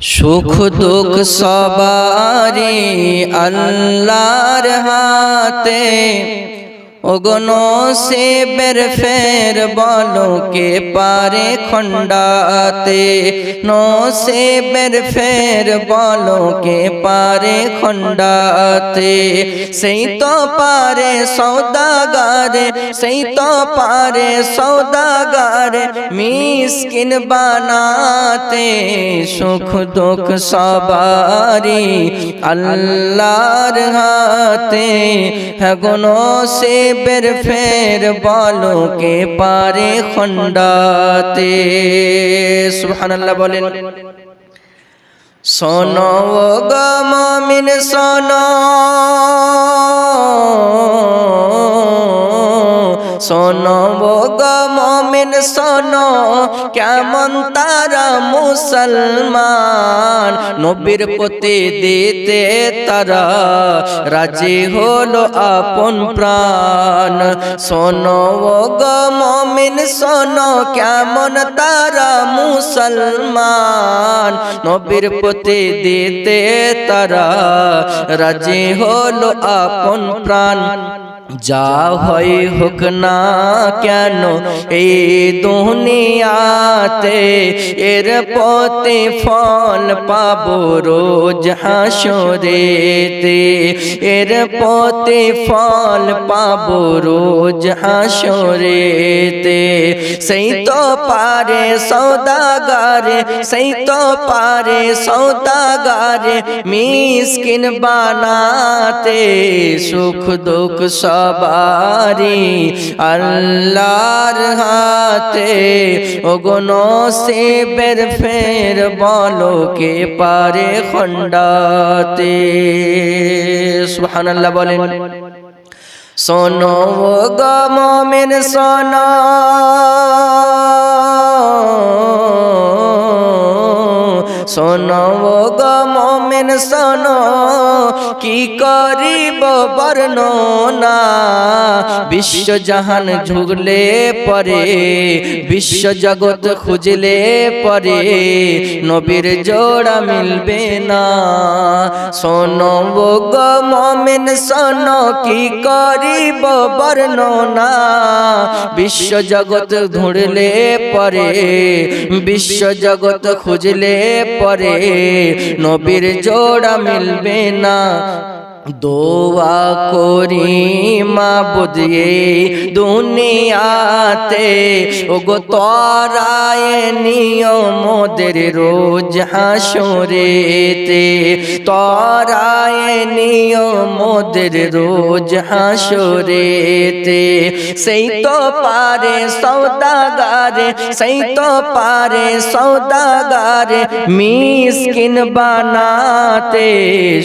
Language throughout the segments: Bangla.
সুখ দুঃখ সবারই আল্লাহর হাতে, ওগো নসিবের ফের বলো কে পারে খণ্ডাতে, নসিবের ফের বলো কে পারে খণ্ডাতে। সেই তো পারে সওদাগারে, সেই তো পারে সওদাগারে মিসকিন বানাতে। সুখ দুঃখ সবারই আল্লাহর হাতে, হ্যাঁ গো নসিবের ফের বলো কে পারে খণ্ডাতে। সুবহানাল্লাহ বলেন। শোনো গো মুমিন শোনো, শোনো গো মুমিন শোনো, কেমন তারা মুসলমান নবীর প্রতি দিতে তারা রাজি হলো আপন প্রাণ। শোনো গো মুমিন শোনো, কেমন তারা মুসলমান নবীর প্রতি দিতে তারা রাজি হলো আপন প্রাণ। যা হয় হোক না কেন এই দুনিয়াতে, এর প্রতিফল পাবো রোজ হাসরেতে, এর প্রতিফল পাবো রোজ হাসরেতে। সেই তো পারে সওদাগারে, সেই তো পারে সওদাগারে মিসকিন বানাতে। সুখ দুঃখ সবারই আল্লাহর হাতে, ওগো নসিবের ফের বলো কে পারে খণ্ডাতে। সুবহানাল্লাহ বলেন। শোনো গো মুমিন শোনো, শোনো গো মুমিন শোনো, কি করিব বর্ণনা বিশ্ব জাহান ঝুগলে পরে, বিশ্ব জগৎ খুঁজলে পরে নবীর জোড়া মিলবে না। শোনো গো মুমিন শোনো, কি করিব বর্ণনা বিশ্ব জগৎ ধুঁড়লে পরে, বিশ্ব জগৎ খুঁজলে পরে নবীর জোড়া মিলবে না। দোয়া করি মাবুদ এই দুনিয়াতে, ওগো তরায় নিও মোদের রোজ হাসরেতে, তরায় নিও মোদের রোজ হাসরেতে। সেই তো পারে সওদাগারে, সেই তো পারে সওদাগারে মিসকিন বানাতে।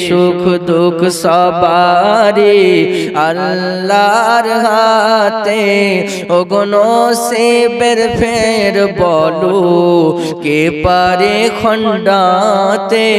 সুখ দুঃখ সবারই আল্লাহর হাতে, ওগো নসিবের ফের বলো কে পারে খণ্ডাতে।